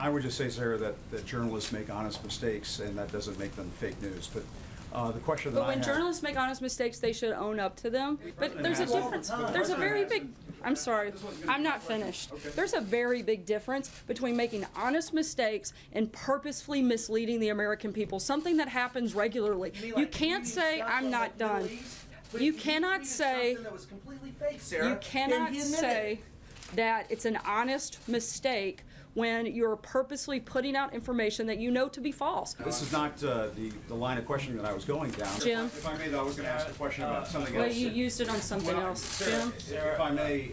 I would just say, Sarah, that journalists make honest mistakes, and that doesn't make them fake news. But the question that But when journalists make honest mistakes, they should own up to them. But there's a difference. There's a very big. I'm sorry, I'm not finished. There's a very big difference between making honest mistakes and purposefully misleading the American people. Something that happens regularly. You can't say I'm not done. You cannot say. You cannot say that it's an honest mistake when you're purposely putting out information that you know to be false. This is not the line of questioning that I was going down. Jim? If I may, though, I was going to ask a question about something else. Well, you used it on something else. Jim? If I may,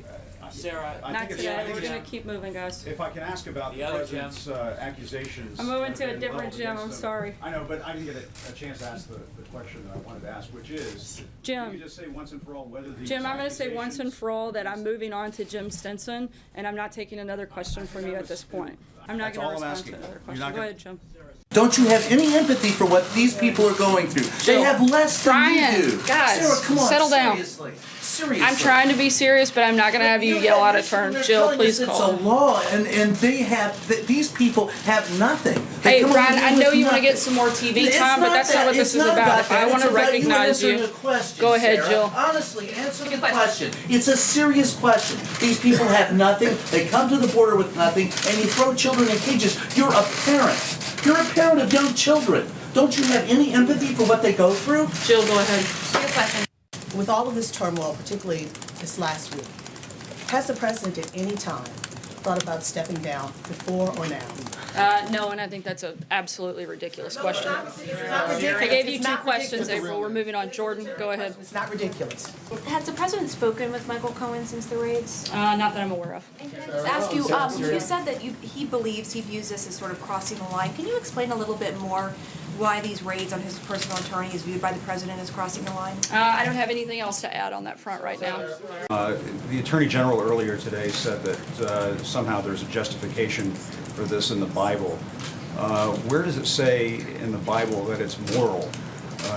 Sarah, Not today. We're going to keep moving, guys. if I can ask about the president's accusations. I'm moving to a and different leveled Jim. against I'm them. sorry. I know, but I didn't get a chance to ask the question that I wanted to ask, which is, Jim. can you just say once and for all whether these Jim, I'm going to say once and accusations- for all that I'm moving on to Jim Stinson, and I'm not taking another question from you at this point. I'm not That's going to all I'm respond to asking. another You're question. not Go gonna- ahead, Jim. Don't you have any empathy for what these people are going through? They have less than Brian, you do. guys, Sarah, come on, settle down. seriously. Seriously. I'm trying to be serious, but I'm not going to have you yell out of turn. They're Jill, telling please us call. It's a law, and they have, these people have nothing. They Hey, come Brian, over I here know with you want to get nothing. some more TV It's time, but not that's not that. what this It's is not about. If I that. want to It's about recognize answering you, a question, go ahead, Sarah. Jill. Honestly, answer the question. It's a serious question. These people have nothing. They come to the border with nothing, and you throw children in cages. You're a parent. You're a parent of young children. Don't you have any empathy for what they go through? Jill, go ahead. Good question. With all of this turmoil, particularly this last week, has the president at any time thought about stepping down before or now? No, and I think that's an absolutely ridiculous question. I gave you two questions, April. We're moving on. Jordan, go ahead. It's not ridiculous. Has the president spoken with Michael Cohen since the raids? Not that I'm aware of. And can I just ask you, you said that he believes, he views this as sort of crossing the line. Can you explain a little bit more why these raids on his personal attorney is viewed by the president as crossing the line? I don't have anything else to add on that front right now. The Attorney General earlier today said that somehow there's a justification for this in the Bible. Where does it say in the Bible that it's moral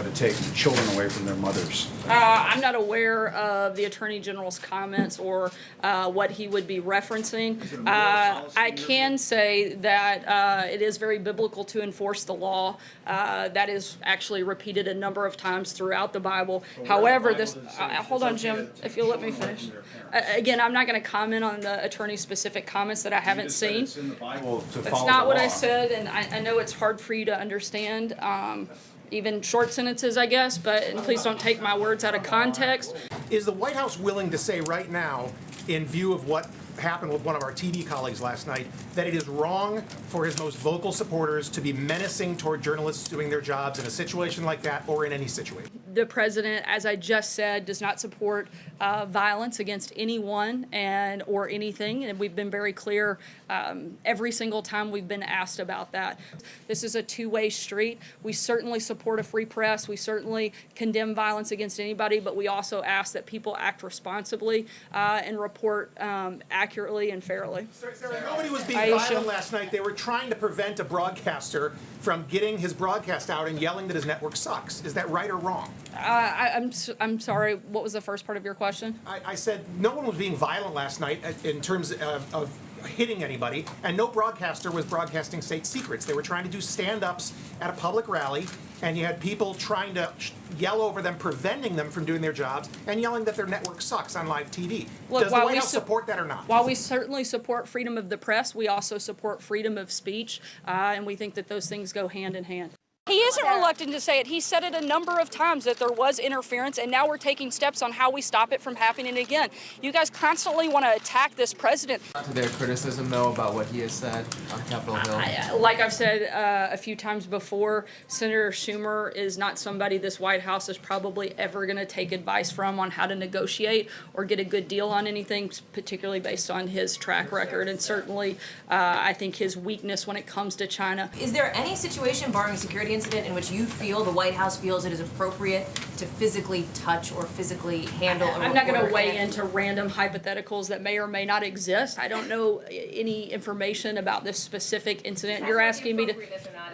to take children away from their mothers? I'm not aware of the Attorney General's comments or what he would be referencing. I can say that it is very biblical to enforce the law. That is actually repeated a number of times throughout the Bible. However, this hold on, Jim, if you'll let me finish. Again, I'm not going to comment on the attorney's specific comments that I haven't seen. It's in the Bible to That's follow not the what law. I said, and I know it's hard for you to understand. Even short sentences, I guess, but and please don't take my words out of context. Is the White House willing to say right now, in view of what happened with one of our TV colleagues last night, that it is wrong for his most vocal supporters to be menacing toward journalists doing their jobs in a situation like that or in any situation? The president, as I just said, does not support violence against anyone or anything, and we've been very clear every single time we've been asked about that. This is a two-way street. We certainly support a free press. We certainly condemn violence against anybody, but we also ask that people act responsibly and report accurately and fairly. Nobody was being Aisha. violent last night. They were trying to prevent a broadcaster from getting his broadcast out and yelling that his network sucks. Is that right or wrong? I'm sorry, what was the first part of your question? I said no one was being violent last night in terms of hitting anybody, and no broadcaster was broadcasting state secrets. They were trying to do stand-ups at a public rally, and you had people trying to yell over them, preventing them from doing their jobs, and yelling that their network sucks on live TV. Look, Does the while White we House support that or not? While we certainly support freedom of the press, we also support freedom of speech, and we think that those things go hand in hand. He isn't reluctant to say it. He said it a number of times that there was interference, and now we're taking steps on how we stop it from happening again. You guys constantly want to attack this president. to their criticism, though, about what he has said on Capitol Hill? Like I've said a few times before, Senator Schumer is not somebody this White House is probably ever going to take advice from on how to negotiate or get a good deal on anything, particularly based on his track record, and certainly I think his weakness when it comes to China. Is there any situation, barring a security incident, moment in which you feel, the White House feels it is appropriate to physically touch or physically handle a I'm not going to reporter? weigh into random hypotheticals that may or may not exist. I don't know any information about this specific incident. You're asking me to.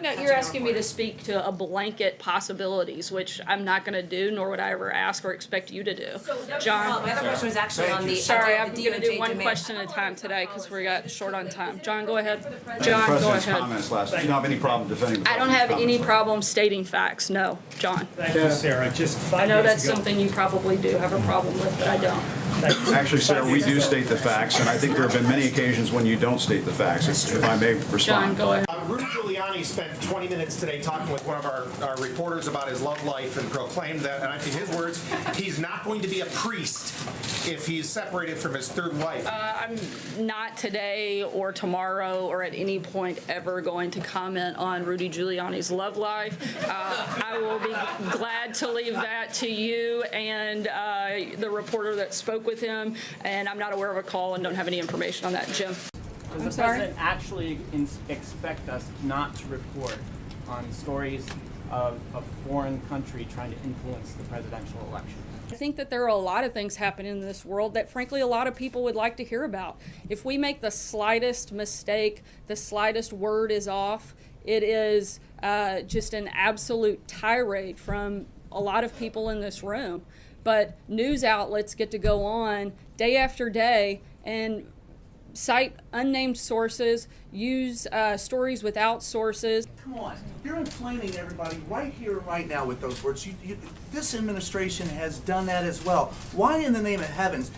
No, you're asking me to speak to a blanket possibilities, which I'm not going to do, nor would I ever ask or expect you to do. John, my other question was actually on the Sorry, idea I'm of going the to do DOJ one demand. question at a time today because we got short on time. John, go ahead. The John, go President's ahead. comments last, you don't have any problem defending the I don't President's have any comments. problem stating facts. No, John. Thank you, Sarah. Just 5 I know years that's ago. something you probably do have a problem with, but I don't. Actually, Sarah, we do state the facts, and I think there have been many occasions when you don't state the facts, if I may John, respond. go ahead. Rudy Giuliani spent 20 minutes today talking with one of our reporters about his love life and proclaimed that, and I think his words, he's not going to be a priest if he's separated from his third wife. I'm not today or tomorrow or at any point ever going to comment on Rudy Giuliani's love life. I will be glad to leave that to you and the reporter that spoke with him, and I'm not aware of a call and don't have any information on that. Jim? Does the sorry? president actually expect us not to report on stories of a foreign country trying to influence the presidential election? I think that there are a lot of things happening in this world that, frankly, a lot of people would like to hear about. If we make the slightest mistake, the slightest word is off, it is just an absolute tirade from a lot of people in this room. But news outlets get to go on day after day and cite unnamed sources, use stories without sources. Come on, you're inflaming everybody right here, right now with those words. This administration has done that as well. Why in the name of heavens?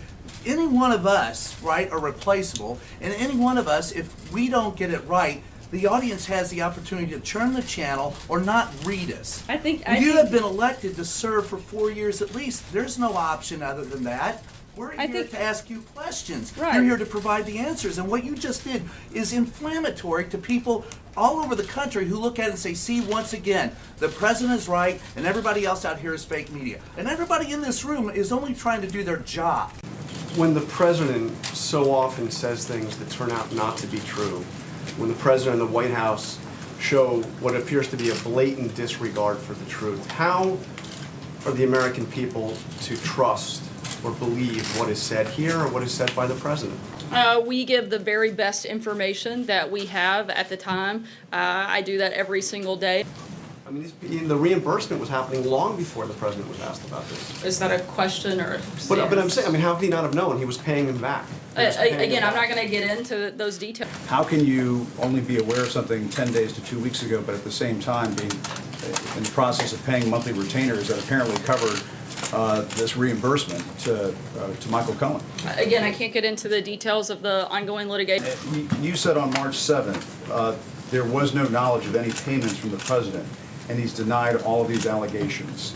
Any one of us, right, are replaceable, and any one of us, if we don't get it right, the audience has the opportunity to turn the channel or not read us. You have been elected to serve for 4 years at least. There's no option other than that. We're here to ask you questions. Right. You're here to provide the answers. And what you just did is inflammatory to people all over the country who look at it and say, see, once again, the president is right and everybody else out here is fake media. And everybody in this room is only trying to do their job. When the president so often says things that turn out not to be true, when the president and the White House show what appears to be a blatant disregard for the truth, how are the American people to trust or believe what is said here or what is said by the president? We give the very best information that we have at the time. I do that every single day. I mean, the reimbursement was happening long before the president was asked about this. Is that a question or? But I'm saying, I mean, how could he not have known? He was paying him back. Again, I'm not going to get into those details. How can you only be aware of something 10 days to 2 weeks ago, but at the same time being in the process of paying monthly retainers that apparently covered this reimbursement to Michael Cohen? Again, I can't get into the details of the ongoing litigation. You said on March 7th there was no knowledge of any payments from the president, and he's denied all of these allegations.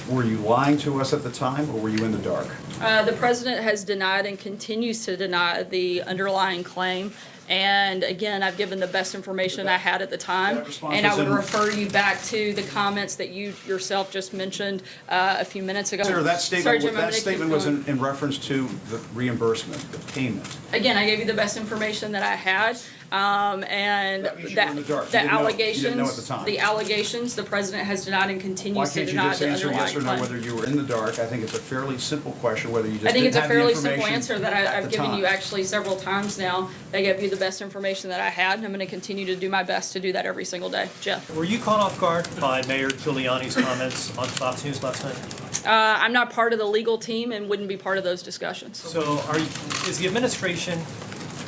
Were you lying to us at the time, or were you in the dark? The president has denied and continues to deny the underlying claim. And again, I've given the best information I had at the time. And I would refer you back to the comments that you yourself just mentioned a few minutes ago. Sir, that Sorry, Jim, I'm statement gonna was keep going. in reference to the reimbursement, the payment. Again, I gave you the best information that I had. And That means you were in the dark. You the didn't know. You allegations, didn't know at the time. the allegations, the president has denied and Why continues to can't you deny just the answer yes underlying or no claim. whether you were in the dark? I think it's a fairly simple question whether you just I think didn't it's a have the fairly simple information answer that at I've the given time. you actually several times now. I gave you the best information that I had, and I'm going to continue to do my best to do that every single day. Jeff? Were you caught off guard by Mayor Giuliani's comments on Fox News last night? I'm not part of the legal team and wouldn't be part of those discussions. So is the administration,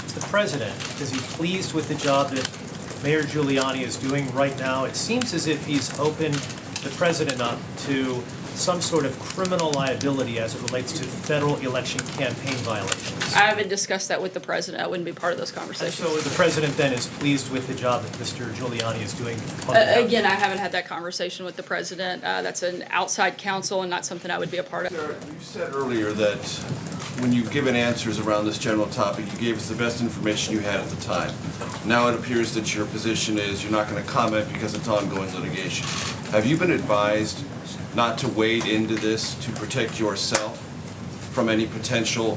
is the president, is he pleased with the job that Mayor Giuliani is doing right now? It seems as if he's opened the president up to some sort of criminal liability as it relates to federal election campaign violations. I haven't discussed that with the president. I wouldn't be part of those And conversations. so the president then is pleased with the job that Mr. Giuliani is doing on behalf Again, I haven't had that conversation with the president. That's an outside counsel and not something I would be a part of. Sarah, you said earlier that when you've given answers around this general topic, you gave us the best information you had at the time. Now it appears that your position is you're not going to comment because it's ongoing litigation. Have you been advised not to wade into this to protect yourself from any potential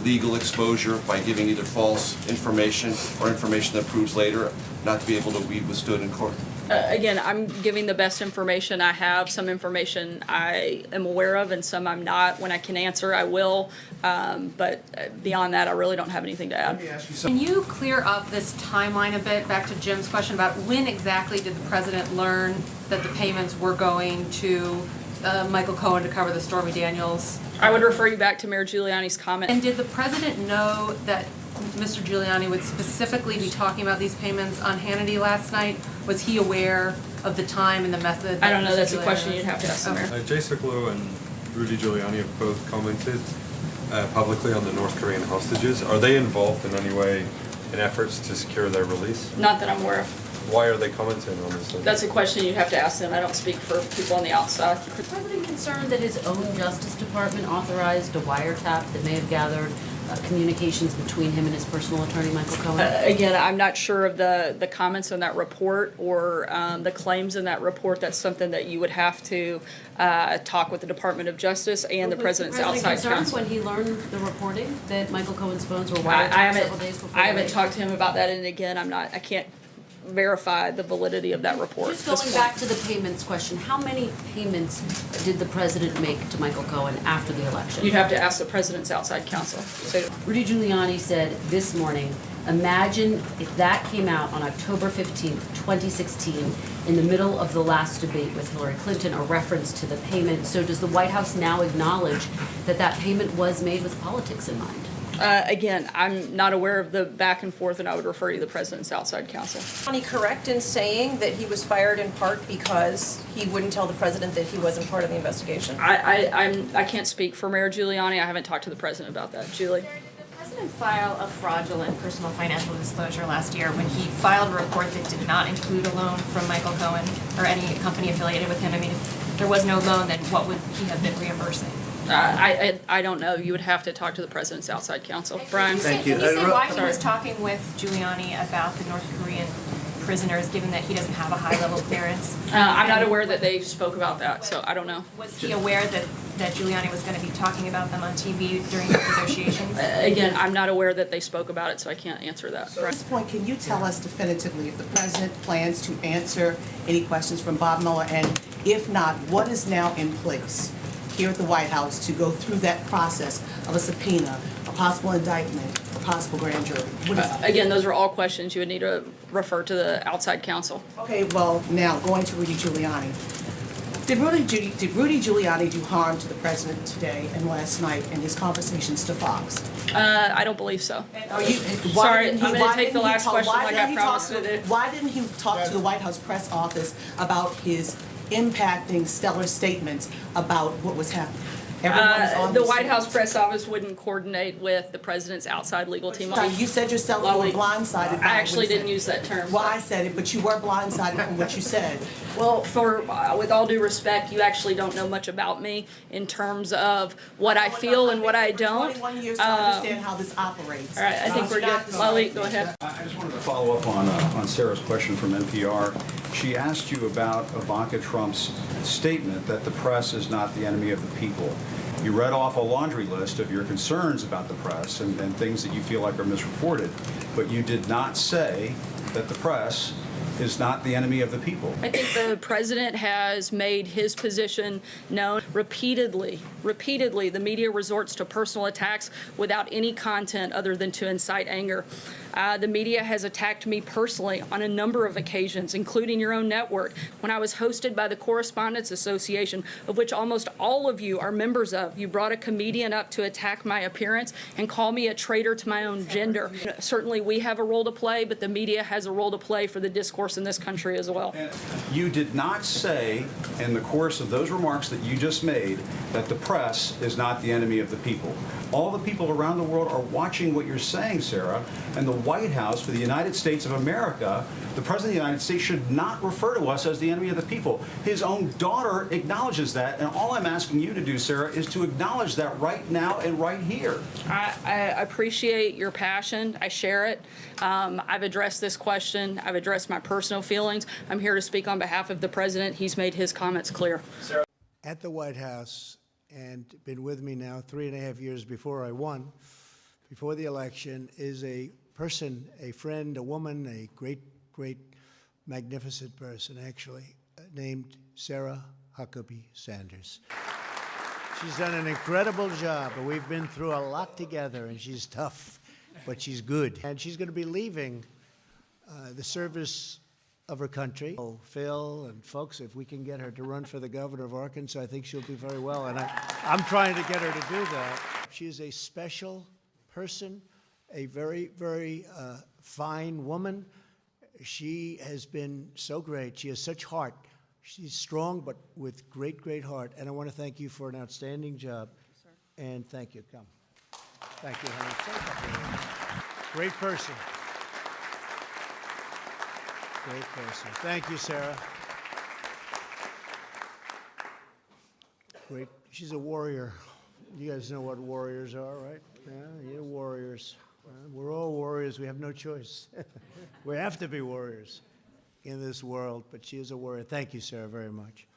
legal exposure by giving either false information or information that proves later not to be able to be withstood in court? Again, I'm giving the best information I have. Some information I am aware of and some I'm not. When I can answer, I will. But beyond that, I really don't have anything to add. Can you clear up this timeline a bit, back to Jim's question about when exactly did the president learn that the payments were going to Michael Cohen to cover the Stormy Daniels? I would refer you back to Mayor Giuliani's comment. And did the president know that Mr. Giuliani would specifically be talking about these payments on Hannity last night? Was he aware of the time and the method? I don't know, that that's a Mr. question Giuliani you'd have to ask the Okay. mayor. Jay Sekulow and Rudy Giuliani have both commented publicly on the North Korean hostages. Are they involved in any way in efforts to secure their release? Not that I'm aware of. Why are they commenting on this? That's a question you'd have to ask them. I don't speak for people on the outside. Is the president concerned that his own Justice Department authorized a wiretap that may have gathered communications between him and his personal attorney, Michael Cohen? Again, I'm not sure of the comments in that report or the claims in that report. That's something that you would have to talk with the Department of Justice and the President's outside counsel. Was the president concerned when he learned the reporting that Michael Cohen's phones were wiretapped several days before? I haven't talked to him about that, and again, I can't verify the validity of that report. Just going back to the payments question, how many payments did the president make to Michael Cohen after the election? You'd have to ask the President's outside counsel. So, Rudy Giuliani said this morning, imagine if that came out on October 15th, 2016, in the middle of the last debate with Hillary Clinton, a reference to the payment. So does the White House now acknowledge that that payment was made with politics in mind? again, I'm not aware of the back and forth, and I would refer you to the President's outside counsel. Is he correct in saying that he was fired in part because he wouldn't tell the president that he wasn't part of the investigation? I can't speak for Mayor Giuliani. I haven't talked to the president about that. Julie? Did the president file a fraudulent personal financial disclosure last year when he filed a report that did not include a loan from Michael Cohen or any company affiliated with him? I mean, if there was no loan, then what would he have been reimbursing? I don't know. You would have to talk to the President's outside counsel. Brian? Thank you. Can you say why he was talking with Giuliani about the North Korean prisoners, given that he doesn't have a high-level clearance? I'm not aware that they spoke about that, so I don't know. Was he aware that Giuliani was going to be talking about them on TV during the negotiations? Again, I'm not aware that they spoke about it, so I can't answer that. At this point, can you tell us definitively if the president plans to answer any questions from Bob Mueller, and if not, what is now in place here at the White House to go through that process of a subpoena, a possible indictment, a possible grand jury? What is Again, those are all questions you would need to refer to the outside counsel. Okay, well, now, going to Rudy Giuliani. Did Rudy Giuliani do harm to the president today and last night in his conversations to Fox? I don't believe so. Why Sorry, didn't he- I'm going why to take the didn't he last talk- question why like didn't I he talk promised to- to do. Why didn't he talk to the White House press office about his impacting stellar statements about what was happening? Everyone is on The this White thing. House press office wouldn't coordinate with the president's outside legal team. You said yourself you were blindsided. I actually didn't use that term. Well, I said it, but you were blindsided from what you said. Well, with all due respect, you actually don't know much about me in terms of what I feel and what I don't. 21 years to understand how this operates. All right, I think we're good. Lolly, go ahead. I just wanted to follow up on Sarah's question from NPR. She asked you about Ivanka Trump's statement that the press is not the enemy of the people. You read off a laundry list of your concerns about the press and things that you feel like are misreported, but you did not say that the press is not the enemy of the people. I think the president has made his position known repeatedly. Repeatedly, the media resorts to personal attacks without any content other than to incite anger. The media has attacked me personally on a number of occasions, including your own network, when I was hosted by the Correspondents Association, of which almost all of you are members of. You brought a comedian up to attack my appearance and call me a traitor to my own gender. Certainly we have a role to play, but the media has a role to play for the discourse in this country as well. You did not say in the course of those remarks that you just made that the press is not the enemy of the people. All the people around the world are watching what you're saying, Sarah, and the White House for the United States of America, the President of the United States should not refer to us as the enemy of the people. His own daughter acknowledges that, and all I'm asking you to do, Sarah, is to acknowledge that right now and right here. I appreciate your passion. I share it. I've addressed this question. I've addressed my personal feelings. I'm here to speak on behalf of the president. He's made his comments clear. At the White House, and been with me now 3.5 years before I won, before the election, is a person, a friend, a woman, a great, great magnificent person, actually, named Sarah Huckabee Sanders. She's done an incredible job, and we've been through a lot together, and she's tough, but she's good. And she's going to be leaving the service of her country. Oh, Phil and folks, if we can get her to run for the governor of Arkansas, I think she'll do very well, and I'm trying to get her to do that. She is a special person, a very, very fine woman. She has been so great. She has such heart. She's strong, but with great, great heart. And I want to thank you for an outstanding job. Yes, sir. And thank you. Come. Thank you, honey. Great person. Great person. Thank you, Sarah. Great. She's a warrior. You guys know what warriors are, right? Yeah, you're warriors. We're all warriors. We have no choice. We have to be warriors in this world, but she is a warrior. Thank you, Sarah, very much.